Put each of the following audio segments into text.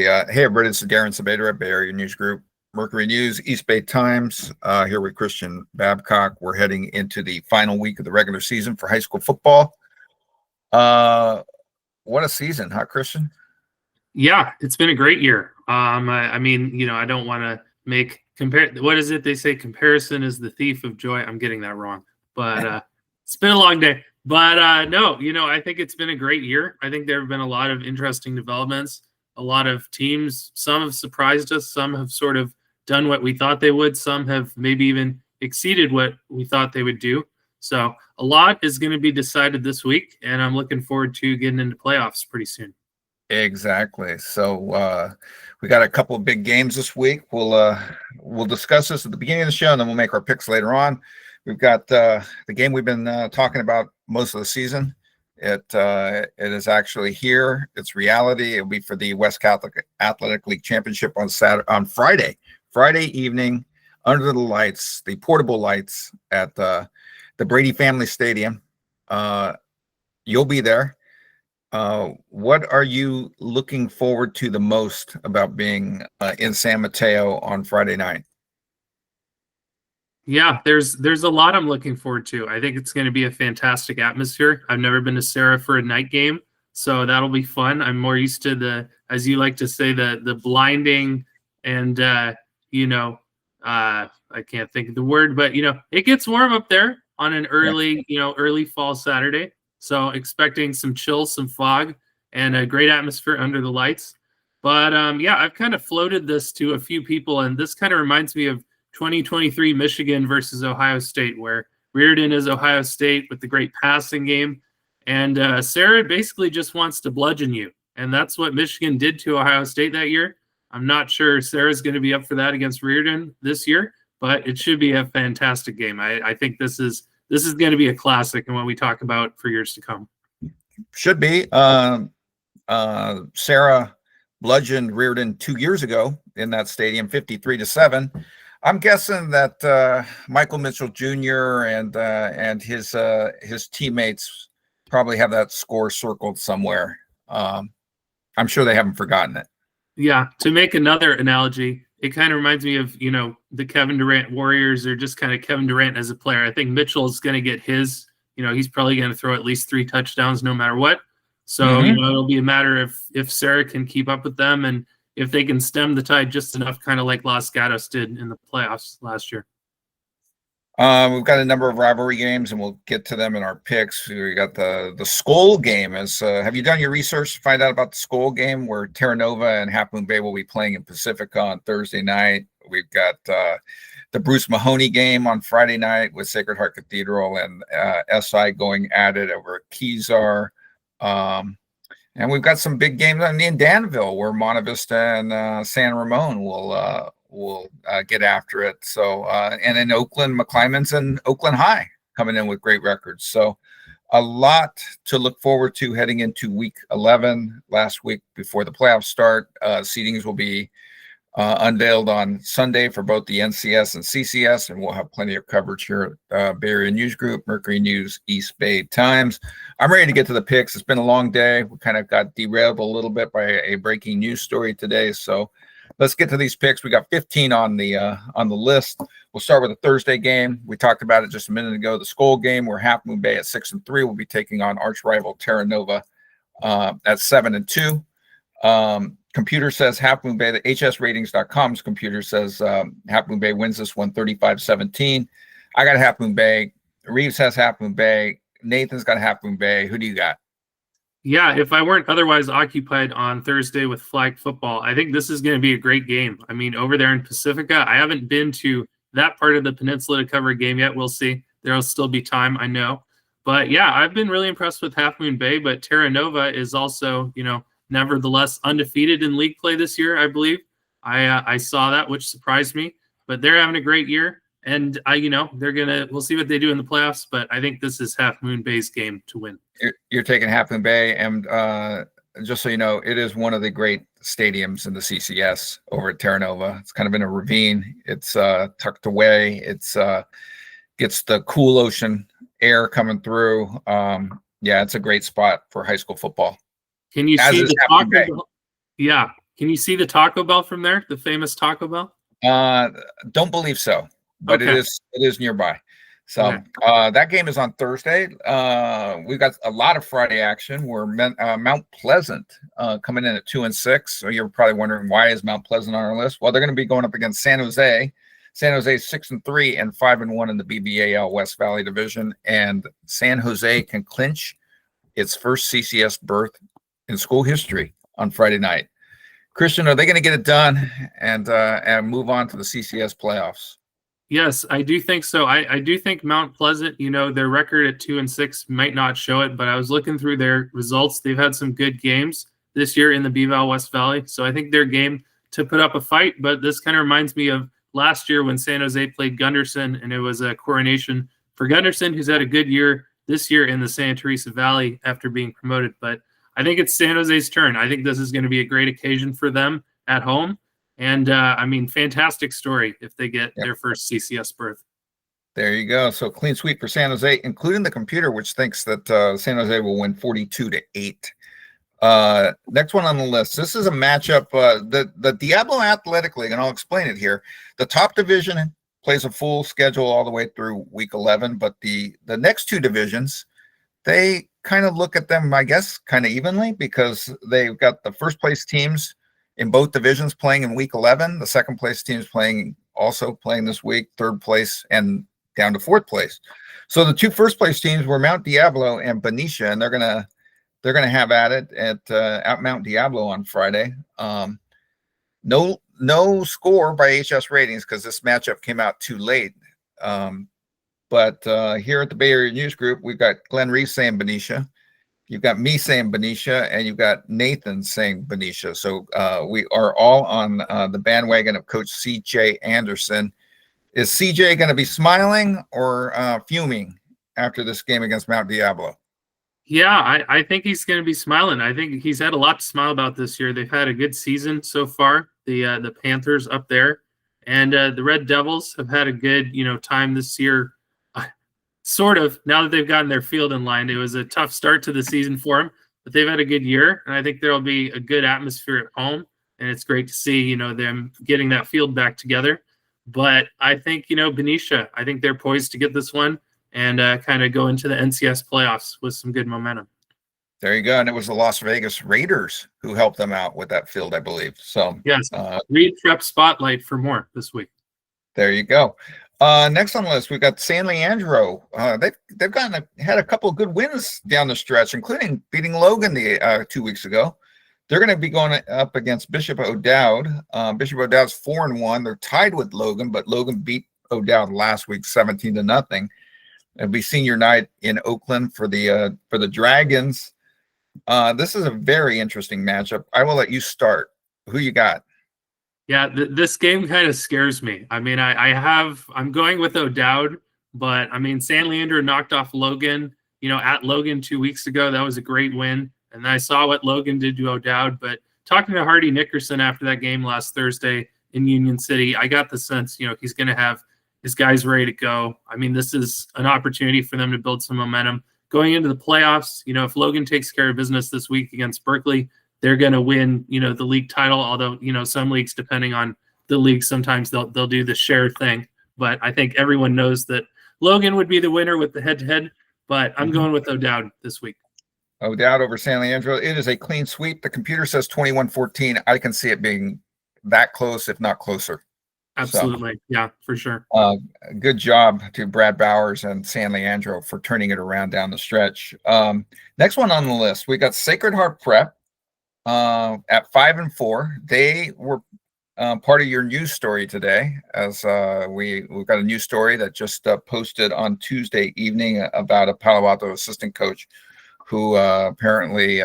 Hey, everybody, this is Darren Sabedra, Bay Area News Group, Mercury News, East Bay Times, here with Christian Babcock. We're heading into the final week of the regular season for high school football. What a season, huh, Christian? Yeah, it's been a great year. I mean, I don't want to make what is it they say? Comparison is the thief of joy. I'm getting that wrong, but it's been a long day. But no, I think it's been a great year. I think there have been a lot of interesting developments. A lot of teams, some have surprised us, some have sort of done what we thought they would, some have maybe even exceeded what we thought they would do. So a lot is going to be decided this week, and I'm looking forward to getting into playoffs pretty soon. Exactly. So we got a couple of big games this week. We'll discuss this at the beginning of the show, and then we'll make our picks later on. We've got the game we've been talking about most of the season. It is actually here. It's reality. It'll be for the West Catholic Athletic League Championship on Friday evening, under the lights, the portable lights at the Brady Family Stadium. You'll be there. What are you looking forward to the most about being in San Mateo on Friday night? Yeah, there's a lot I'm looking forward to. I think it's going to be a fantastic atmosphere. I've never been to Sarah for a night game, so that'll be fun. I'm more used to the, as you like to say, the blinding and I can't think of the word, but it gets warm up there on an early fall Saturday. So expecting some chill, some fog, and a great atmosphere under the lights. But I've kind of floated this to a few people, and this kind of reminds me of 2023 Michigan versus Ohio State, where Riordan is Ohio State with the great passing game. And Sarah basically just wants to bludgeon you. And that's what Michigan did to Ohio State that year. I'm not sure Sarah's going to be up for that against Riordan this year, but it should be a fantastic game. I think this is going to be a classic and what we talk about for years to come. Should be. Sarah bludgeoned Riordan 2 years ago in that stadium, 53-7. I'm guessing that Michael Mitchell Jr. and his teammates probably have that score circled somewhere. I'm sure they haven't forgotten it. Yeah. To make another analogy, it kind of reminds me of the Kevin Durant Warriors, or just kind of Kevin Durant as a player. I think Mitchell is going to get his. He's probably going to throw at least 3 touchdowns no matter what. So it'll be a matter if Sarah can keep up with them and if they can stem the tide just enough, kind of like Los Gatos did in the playoffs last year. We've got a number of rivalry games, and we'll get to them in our picks. We got the Skull game. Have you done your research to find out about the Skull game, where Terra Nova and Half Moon Bay will be playing in Pacifica on Thursday night? We've got the Bruce Mahoney game on Friday night with Sacred Heart Cathedral and SI going at it over Kezar. And we've got some big games in Danville, where Monte Vista and San Ramon will get after it. So, and in Oakland, McClymonds and Oakland High coming in with great records. So a lot to look forward to heading into week 11, last week before the playoffs start. Seedings will be unveiled on Sunday for both the NCS and CCS, and we'll have plenty of coverage here at Bay Area News Group, Mercury News, East Bay Times. I'm ready to get to the picks. It's been a long day. We kind of got derailed a little bit by a breaking news story today, so let's get to these picks. We got 15 on the list. We'll start with the Thursday game. We talked about it just a minute ago. The Skull game, where Half Moon Bay at 6-3 will be taking on arch rival Terra Nova at 7-2. Computer says Half Moon Bay. The HSratings.com's computer says Half Moon Bay wins this one 35-17. I got Half Moon Bay. Reeves has Half Moon Bay. Nathan's got Half Moon Bay. Who do you got? Yeah, if I weren't otherwise occupied on Thursday with flag football, I think this is going to be a great game. I mean, over there in Pacifica, I haven't been to that part of the peninsula to cover a game yet. We'll see. There'll still be time, I know. But yeah, I've been really impressed with Half Moon Bay, but Terra Nova is also, nevertheless undefeated in league play this year, I believe. I saw that, which surprised me. But they're having a great year, and we'll see what they do in the playoffs. But I think this is Half Moon Bay's game to win. You're taking Half Moon Bay, and just so you know, it is one of the great stadiums in the CCS over at Terra Nova. It's kind of in a ravine. It's tucked away. It's gets the cool ocean air coming through. Yeah, it's a great spot for high school football. Can you see the talk? Yeah. Can you see the Taco Bell from there? The famous Taco Bell? Don't believe so, but Okay. it is nearby. So Okay. that game is on Thursday. We've got a lot of Friday action. We're Mount Pleasant coming in at 2-6. So you're probably wondering, why is Mount Pleasant on our list? Well, they're going to be going up against San Jose. San Jose 6-3 and 5-1 in the BBAL West Valley Division, and San Jose can clinch its first CCS berth in school history on Friday night. Christian, are they going to get it done and move on to the CCS playoffs? Yes, I do think so. I do think Mount Pleasant, their record at 2-6 might not show it, but I was looking through their results. They've had some good games this year in the BVAL West Valley, so I think their game to put up a fight. But this kind of reminds me of last year when San Jose played Gunderson, and it was a coronation for Gunderson, who's had a good year this year in the Santa Teresa Valley after being promoted. But I think it's San Jose's turn. I think this is going to be a great occasion for them at home. And fantastic story if they get their first CCS berth. There you go. So clean sweep for San Jose, including the computer, which thinks that San Jose will win 42-8. Next one on the list. This is a matchup. The Diablo Athletic League, and I'll explain it here. The top division plays a full schedule all the way through week 11, but the next two divisions, they kind of look at them, I guess, kind of evenly, because they've got the first place teams in both divisions playing in week 11. The second place teams playing this week, third place and down to fourth place. So the two first place teams were Mount Diablo and Benicia, and they're gonna have at it at Mount Diablo on Friday. No score by HS ratings because this matchup came out too late. But here at the Bay Area News Group, we've got Glenn Reeves saying Benicia. You've got me saying Benicia, and you've got Nathan saying Benicia. So we are all on the bandwagon of Coach CJ Anderson. Is CJ going to be smiling or fuming after this game against Mount Diablo? Yeah, I think he's going to be smiling. I think he's had a lot to smile about this year. They've had a good season so far, the Panthers up there. And the Red Devils have had a good, time this year. Sort of, now that they've gotten their field in line. It was a tough start to the season for them, but they've had a good year, and I think there'll be a good atmosphere at home, and it's great to see, them getting that field back together. But I think, Benicia, I think they're poised to get this one and kind of go into the NCS playoffs with some good momentum. There you go. And it was the Las Vegas Raiders who helped them out with that field, I believe. So yes, read Prep Spotlight for more this week. There you go. Next on the list, we've got San Leandro. They've had a couple of good wins down the stretch, including beating Logan 2 weeks ago. They're going to be going up against Bishop O'Dowd. Bishop O'Dowd's 4-1. They're tied with Logan, but Logan beat O'Dowd last week 17-0. It'll be senior night in Oakland for the Dragons. This is a very interesting matchup. I will let you start. Who you got? Yeah, this game kind of scares me. I mean, I'm going with O'Dowd, but I mean, San Leandro knocked off Logan, at Logan 2 weeks ago. That was a great win. And I saw what Logan did to O'Dowd, but talking to Hardy Nickerson after that game last Thursday in Union City, I got the sense, he's going to have his guys ready to go. I mean, this is an opportunity for them to build some momentum going into the playoffs. If Logan takes care of business this week against Berkeley, they're going to win, the league title. Although, some leagues, depending on the league, sometimes they'll do the share thing. But I think everyone knows that Logan would be the winner with the head-to-head. But I'm going with O'Dowd this week. O'Dowd over San Leandro. It is a clean sweep. The computer says 21-14. I can see it being that close, if not closer. Absolutely. So, yeah, for sure. Good job to Brad Bowers and San Leandro for turning it around down the stretch. Next one on the list, we got Sacred Heart Prep. At 5-4, they were part of your news story today, as we've got a news story that just posted on Tuesday evening about a Palo Alto assistant coach who apparently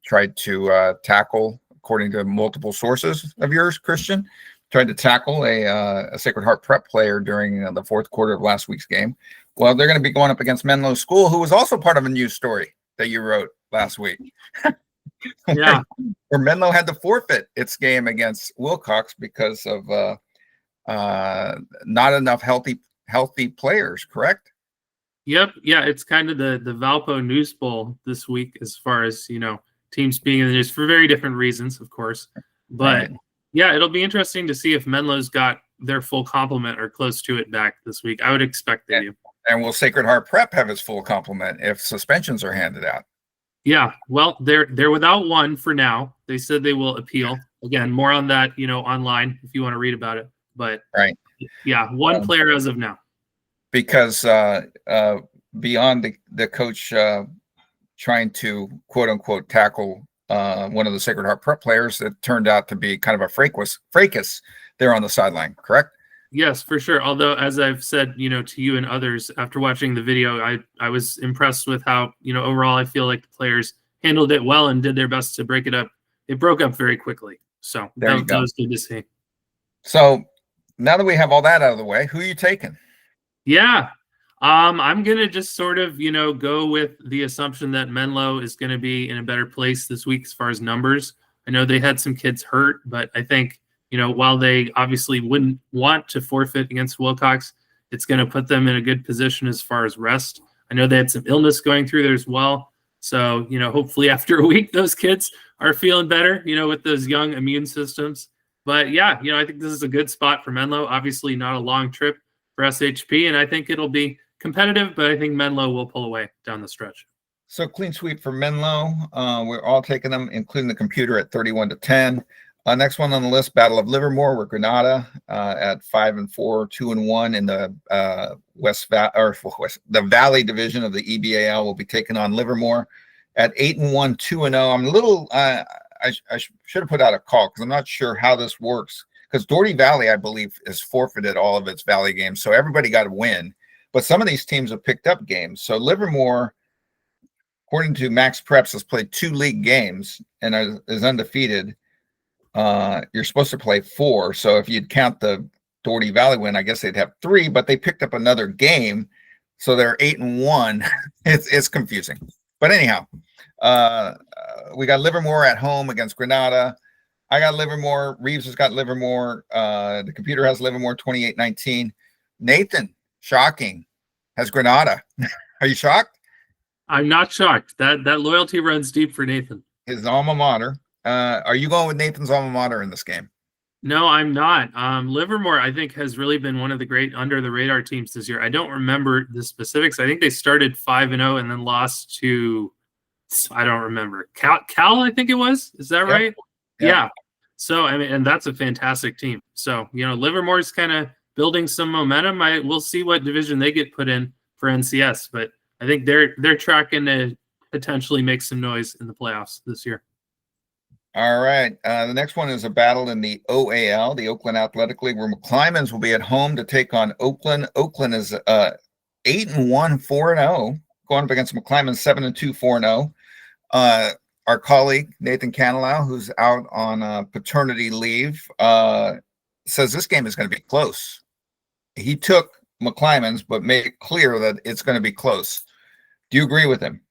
tried to tackle, according to multiple sources of yours, Christian, tried to tackle a Sacred Heart Prep player during the fourth quarter of last week's game. Well, they're going to be going up against Menlo School, who was also part of a news story that you wrote last week. Yeah, where Menlo had to forfeit its game against Wilcox because of not enough healthy players, correct? Yep. Yeah, it's kind of the Valpo News Bowl this week, as far as teams being in the news for very different reasons, of course. But yeah, it'll be interesting to see if Menlo's got their full complement or close to it back this week. I would expect they do. And will Sacred Heart Prep have its full complement if suspensions are handed out? Yeah, well, they're without one for now. They said they will appeal. Again, more on that, online if you want to read about it. But yeah, one player as of now. Because beyond the coach trying to quote unquote tackle one of the Sacred Heart Prep players, it turned out to be kind of a fracas there on the sideline, correct? Yes, for sure. Although, as I've said, to you and others after watching the video, I was impressed with how, overall I feel like the players handled it well and did their best to break it up. It broke up very quickly. So that was good to see. So now that we have all that out of the way, who are you taking? Yeah. I'm going to just sort of, go with the assumption that Menlo is going to be in a better place this week as far as numbers. I know they had some kids hurt, but I think, while they obviously wouldn't want to forfeit against Wilcox, it's going to put them in a good position as far as rest. I know they had some illness going through there as well. So, hopefully after a week, those kids are feeling better, with those young immune systems. But yeah, I think this is a good spot for Menlo. Obviously not a long trip for SHP, and I think it'll be competitive, but I think Menlo will pull away down the stretch. So clean sweep for Menlo. We're all taking them, including the computer at 31-10. Next one on the list, Battle of Livermore with Granada at 5-4, 2-1 in the the Valley division of the EBAL. Will be taking on Livermore at 8-1, 2-0. I'm a little. I should have put out a call because I'm not sure how this works. Because Doherty Valley, I believe, has forfeited all of its Valley games, so everybody got to win. But some of these teams have picked up games. So Livermore, according to Max Preps, has played 2 league games and is undefeated. You're supposed to play 4. So if you'd count the Doherty Valley win, I guess they'd have 3, but they picked up another game. So they're 8-1. It's confusing. But anyhow, we got Livermore at home against Granada. I got Livermore. Reeves has got Livermore. The computer has Livermore 28-19. Nathan, shocking, has Granada. Are you shocked? I'm not shocked. That loyalty runs deep for Nathan. His alma mater. Are you going with Nathan's alma mater in this game? No, I'm not. Livermore, I think, has really been one of the great under-the-radar teams this year. I don't remember the specifics. I think they started 5-0 and then lost to, I don't remember, Cal, I think it was. Is that right? Yeah. So, I mean, and that's a fantastic team. So, Livermore's kind of building some momentum. We'll see what division they get put in for NCS, but I think they're tracking to potentially make some noise in the playoffs this year. All right. The next one is a battle in the OAL, the Oakland Athletic League, where McClymonds will be at home to take on Oakland. Oakland is 8-1, 4-0, going up against McClymonds 7-2, 4-0. Our colleague, Nathan Canilao, who's out on paternity leave, says this game is going to be close. He took McClymonds, but made it clear that it's going to be close. Do you agree with him?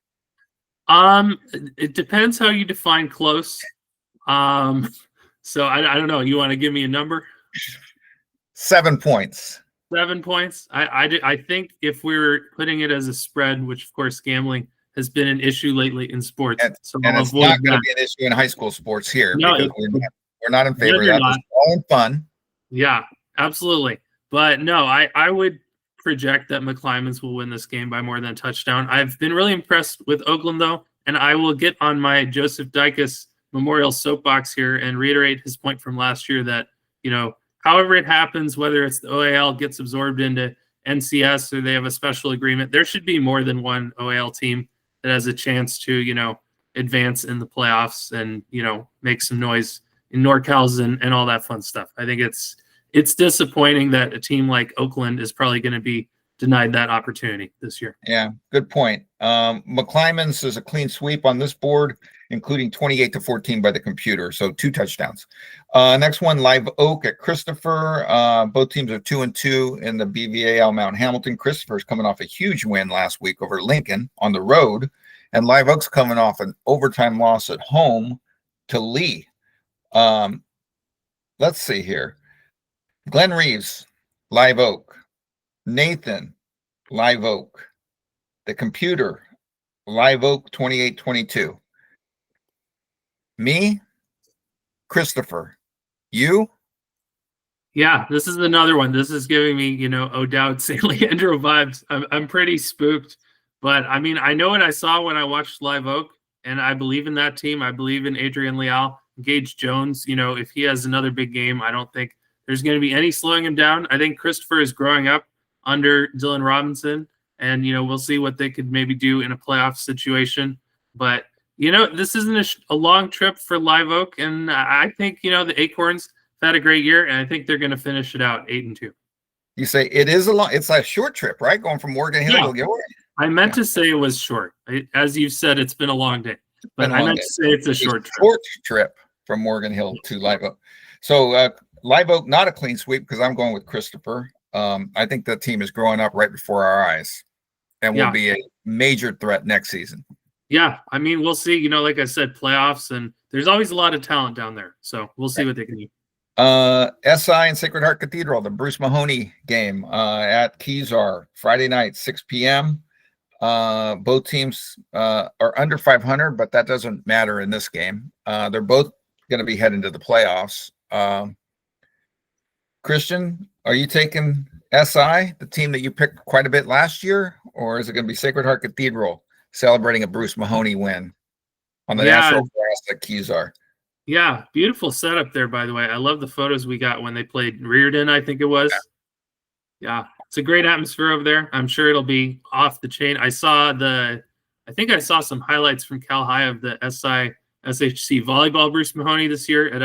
It depends how you define close. So I don't know. You want to give me a number? 7 points. 7 points. I think if we were putting it as a spread, which of course gambling has been an issue lately in sports, and it's not going to be an issue in high school sports here. No, because we're not in favor of that. It's all in fun. Yeah, absolutely. But no, I would project that McClymonds will win this game by more than a touchdown. I've been really impressed with Oakland, though, and I will get on my Joseph Dicus Memorial soapbox here and reiterate his point from last year that, however it happens, whether it's the OAL gets absorbed into NCS or they have a special agreement, there should be more than one OAL team that has a chance to, advance in the playoffs and, make some noise in NorCals and all that fun stuff. I think it's disappointing that a team like Oakland is probably going to be denied that opportunity this year. Yeah, good point. McClymonds is a clean sweep on this board, including 28-14 by the computer, so 2 touchdowns. Next one, Live Oak at Christopher. Both teams are 2-2 in the BVAL Mount Hamilton. Christopher's coming off a huge win last week over Lincoln on the road, and Live Oak's coming off an overtime loss at home to Lee. Let's see here. Glenn Reeves, Live Oak. Nathan, Live Oak. The computer, Live Oak 28-22. Me, Christopher, you? Yeah, this is another one. This is giving me, O'Dowd San Leandro vibes. I'm pretty spooked, but I mean, I know what I saw when I watched Live Oak, and I believe in that team. I believe in Adrian Leal, Gage Jones. If he has another big game, I don't think there's going to be any slowing him down. I think Christopher is growing up under Dylan Robinson, and we'll see what they could maybe do in a playoff situation. But this isn't a long trip for Live Oak, and I think the Acorns had a great year, and I think they're going to finish it out 8-2. You say it's a short trip, right? Going from Morgan Hill to Gilroy. I meant to say it was short. As you've said, it's been a long day, but I meant to say it's a short trip. Short trip from Morgan Hill to Live Oak. So Live Oak, not a clean sweep because I'm going with Christopher. I think that team is growing up right before our eyes and will be a major threat next season. Yeah, I mean, we'll see. Like I said, playoffs, and there's always a lot of talent down there. So we'll see what they can do. SI and Sacred Heart Cathedral, the Bruce Mahoney game at Kezar, Friday night, 6 p.m. Both teams are under 500, but that doesn't matter in this game. They're both going to be heading to the playoffs. Christian, are you taking SI, the team that you picked quite a bit last year, or is it going to be Sacred Heart Cathedral celebrating a Bruce Mahoney win on the natural grass at Kezar? Yeah, beautiful setup there, by the way. I love the photos we got when they played Riordan, I think it was. Yeah, it's a great atmosphere over there. I'm sure it'll be off the chain. I think I saw some highlights from Cal High of the SHC volleyball Bruce Mahoney this year at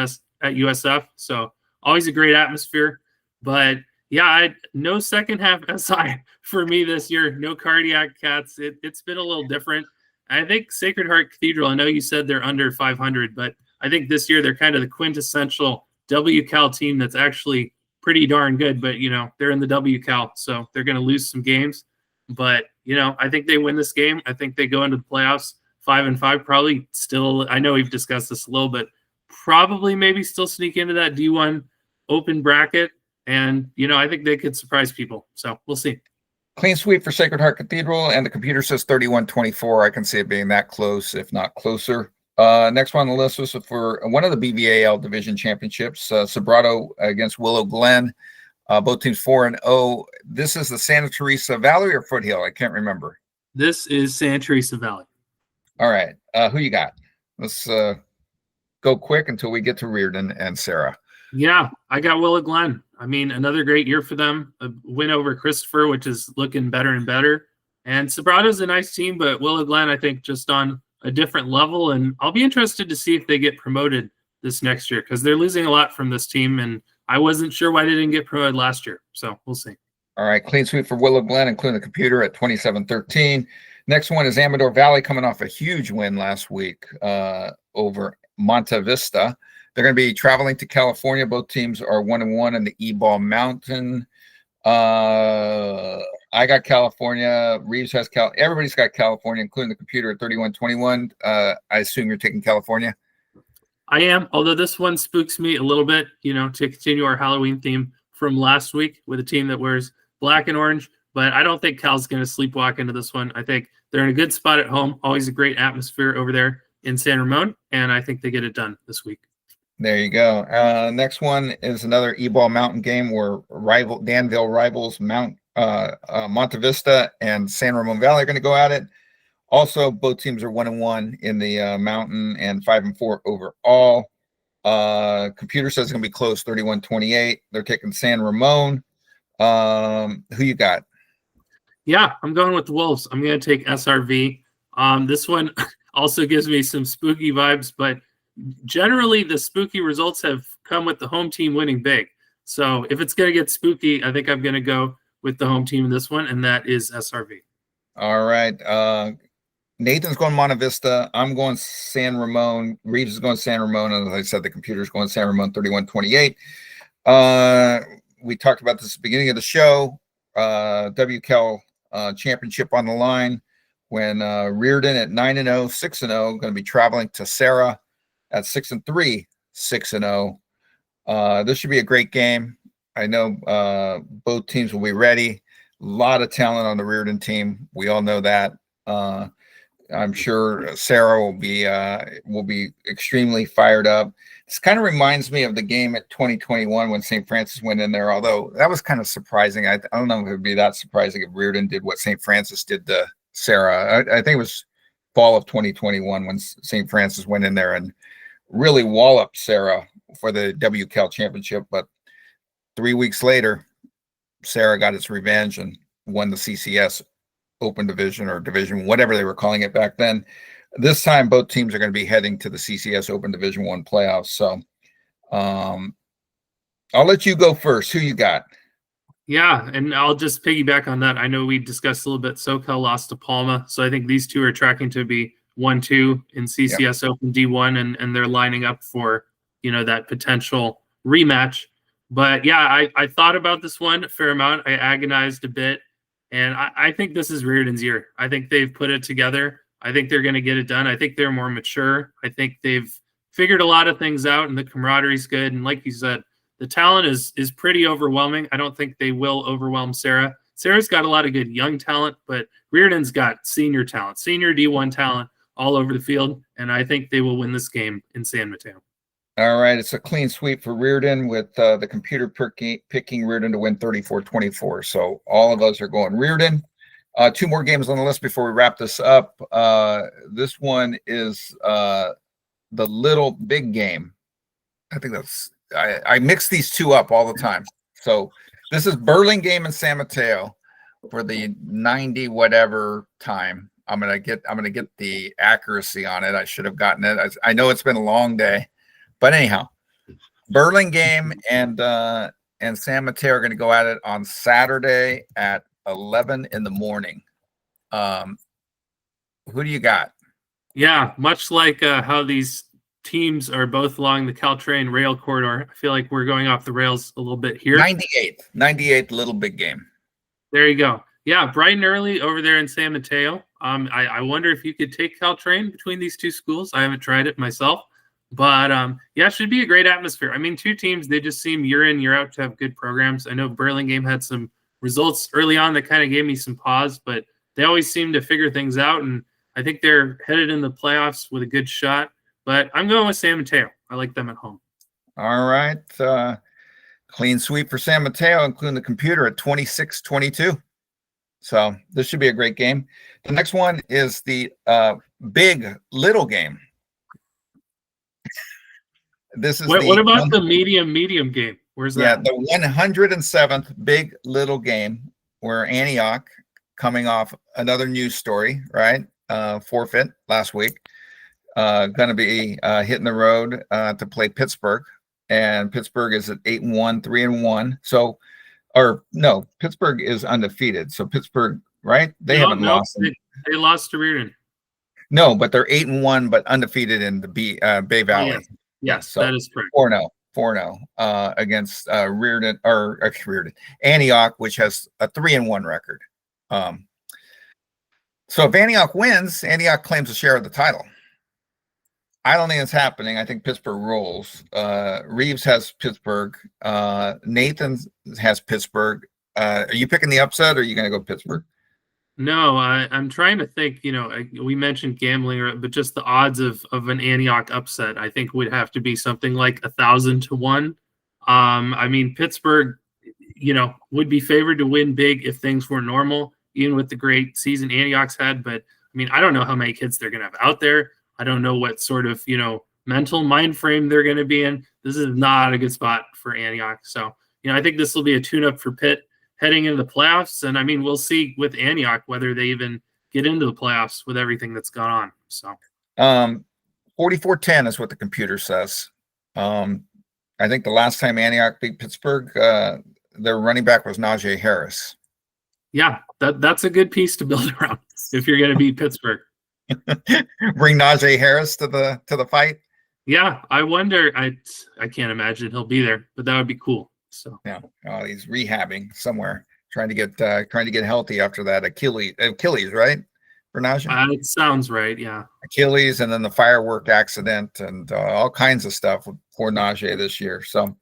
USF. So always a great atmosphere. But yeah, no second half SI for me this year. No cardiac cats. It's been a little different. I think Sacred Heart Cathedral, I know you said they're under 500, but I think this year they're kind of the quintessential WCal team that's actually pretty darn good, but, they're in the WCal, so they're going to lose some games. But, I think they win this game. I think they go into the playoffs 5-5, probably still. I know we've discussed this a little bit, probably maybe still sneak into that D1 open bracket. And, I think they could surprise people. So we'll see. Clean sweep for Sacred Heart Cathedral, and the computer says 31-24. I can see it being that close, if not closer. Next one on the list was for one of the BVAL division championships, Sobrato against Willow Glen. Both teams 4-0. This is the Santa Teresa Valley or Foothill? I can't remember. This is Santa Teresa Valley. All right. Who you got? Let's go quick until we get to Riordan and Sarah. Yeah, I got Willow Glen. I mean, another great year for them. A win over Christopher, which is looking better and better. And Sobrato's a nice team, but Willow Glen, I think, just on a different level. And I'll be interested to see if they get promoted this next year because they're losing a lot from this team. And I wasn't sure why they didn't get promoted last year. So we'll see. All right. Clean sweep for Willow Glen, including the computer at 27-13. Next one is Amador Valley coming off a huge win last week over Monte Vista. They're going to be traveling to California. Both teams are 1-1 in the E-Ball Mountain. I got California. Reeves has everybody's got California, including the computer at 31-21. I assume you're taking California. I am, although this one spooks me a little bit, to continue our Halloween theme from last week with a team that wears black and orange. But I don't think Cal's going to sleepwalk into this one. I think they're in a good spot at home. Always a great atmosphere over there in San Ramon. And I think they get it done this week. There you go. Next one is another E-Ball Mountain game where Danville rivals Monte Vista and San Ramon Valley are going to go at it. Also, both teams are 1-1 in the mountain and 5-4 overall. Computer says it's going to be close, 31-28. They're taking San Ramon. Who you got? Yeah, I'm going with the Wolves. I'm going to take SRV. This one also gives me some spooky vibes, but generally the spooky results have come with the home team winning big. So if it's going to get spooky, I think I'm going to go with the home team in this one, and that is SRV. All right. Nathan's going Monte Vista. I'm going San Ramon. Reeves is going San Ramon. And as I said, the computer's going San Ramon 31-28. We talked about this at the beginning of the show. WCal championship on the line when Riordan at 9-0, 6-0, going to be traveling to Sarah at 6-3, 6-0. This should be a great game. I know both teams will be ready. A lot of talent on the Riordan team. We all know that. I'm sure Sarah will be extremely fired up. This kind of reminds me of the game at 2021 when St. Francis went in there, although that was kind of surprising. I don't know if it would be that surprising if Riordan did what St. Francis did to Serra. I think it was fall of 2021 when St. Francis went in there and really walloped Serra for the WCAL championship. But 3 weeks later, Serra got its revenge and won the CCS Open Division or Division, whatever they were calling it back then. This time, both teams are going to be heading to the CCS Open Division I playoffs. So I'll let you go first. Who you got? Yeah, and I'll just piggyback on that. I know we discussed a little bit. SoCal lost to Palma, so I think these two are tracking to be 1-2 in CCS Open D1, and they're lining up for that potential rematch. But yeah, I thought about this one a fair amount. I agonized a bit, and I think this is Riordan's year. I think they've put it together. I think they're going to get it done. I think they're more mature. I think they've figured a lot of things out, and the camaraderie's good. And like you said, the talent is pretty overwhelming. I don't think they will overwhelm Serra. Serra's got a lot of good young talent, but Riordan's got senior talent, senior D1 talent all over the field, and I think they will win this game in San Mateo. All right, it's a clean sweep for Riordan with the computer picking Riordan to win 34-24. So all of us are going Riordan. Two more games on the list before we wrap this up. This one is the little big game. I think that's I mix these two up all the time. So this is Burlingame and San Mateo for the 90 whatever time. I'm gonna get the accuracy on it. I should have gotten it. I know it's been a long day, but anyhow, Burlingame and San Mateo are going to go at it on Saturday at 11 in the morning. Who do you got? Yeah, much like how these teams are both along the Caltrain rail corridor, I feel like we're going off the rails a little bit here. 98th little big game. There you go. Yeah, bright and early over there in San Mateo. I wonder if you could take Caltrain between these two schools. I haven't tried it myself, but yeah, it should be a great atmosphere. I mean, two teams, they just seem year in, year out to have good programs. I know Burlingame had some results early on that kind of gave me some pause, but they always seem to figure things out, and I think they're headed in the playoffs with a good shot. But I'm going with San Mateo. I like them at home. All right. Clean sweep for San Mateo, including the computer at 26-22. So this should be a great game. The next one is the big little game. This is what about the medium game? Where's that? Yeah, the 107th big little game where Antioch, coming off another news story, right? Forfeit last week. Going to be hitting the road to play Pittsburgh, and Pittsburgh is at 8-1, 3-1. So, or no, Pittsburgh is undefeated. So Pittsburgh, right? They haven't lost. They lost to Riordan. No, but they're 8-1, but undefeated in the Bay Valley. Oh, yes, so that is correct. 4-0 against Riordan or Riordan Antioch, which has a 3-1 record. So if Antioch wins, Antioch claims a share of the title. I don't think it's happening. I think Pittsburgh rolls. Reeves has Pittsburgh. Nathan has Pittsburgh. Are you picking the upset, or are you going to go Pittsburgh? No, I'm trying to think. We mentioned gambling, but just the odds of an Antioch upset, I think would have to be something like 1,000-1. I mean, Pittsburgh, would be favored to win big if things were normal, even with the great season Antioch's had. But I mean, I don't know how many kids they're going to have out there. I don't know what sort of, mental mind frame they're going to be in. This is not a good spot for Antioch. So, I think this will be a tune-up for Pitt heading into the playoffs. And I mean, we'll see with Antioch whether they even get into the playoffs with everything that's gone on. So 44-10 is what the computer says. I think the last time Antioch beat Pittsburgh, their running back was Najee Harris. Yeah, that's a good piece to build around if you're going to beat Pittsburgh. Bring Najee Harris to the fight. Yeah, I wonder. I can't imagine he'll be there, but that would be cool. So yeah, he's rehabbing somewhere, trying to get healthy after that Achilles, right? For Najee, it sounds right. Yeah, Achilles, and then the firework accident, and all kinds of stuff for Najee this year. So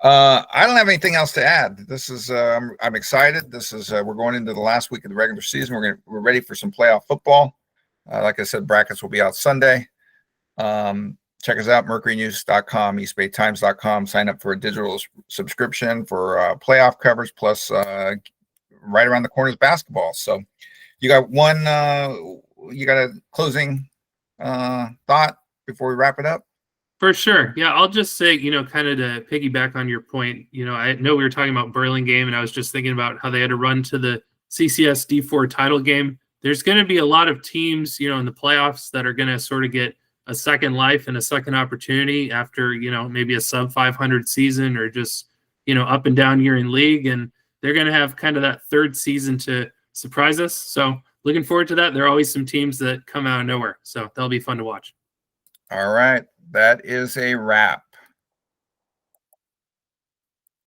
I don't have anything else to add. This is I'm excited. This is we're going into the last week of the regular season. We're ready for some playoff football. Like I said, brackets will be out Sunday. check us out, mercurynews.com, eastbaytimes.com. Sign up for a digital subscription for playoff coverage, plus right around the corner is basketball. So you got a closing thought before we wrap it up? For sure. Yeah, I'll just say, kind of to piggyback on your point, I know we were talking about Burlingame, and I was just thinking about how they had to run to the CCS D4 title game. There's going to be a lot of teams, in the playoffs that are going to sort of get a second life and a second opportunity after, maybe a sub 500 season or just, up and down year in league. And they're going to have kind of that third season to surprise us. So looking forward to that. There are always some teams that come out of nowhere. So that'll be fun to watch. All right. That is a wrap.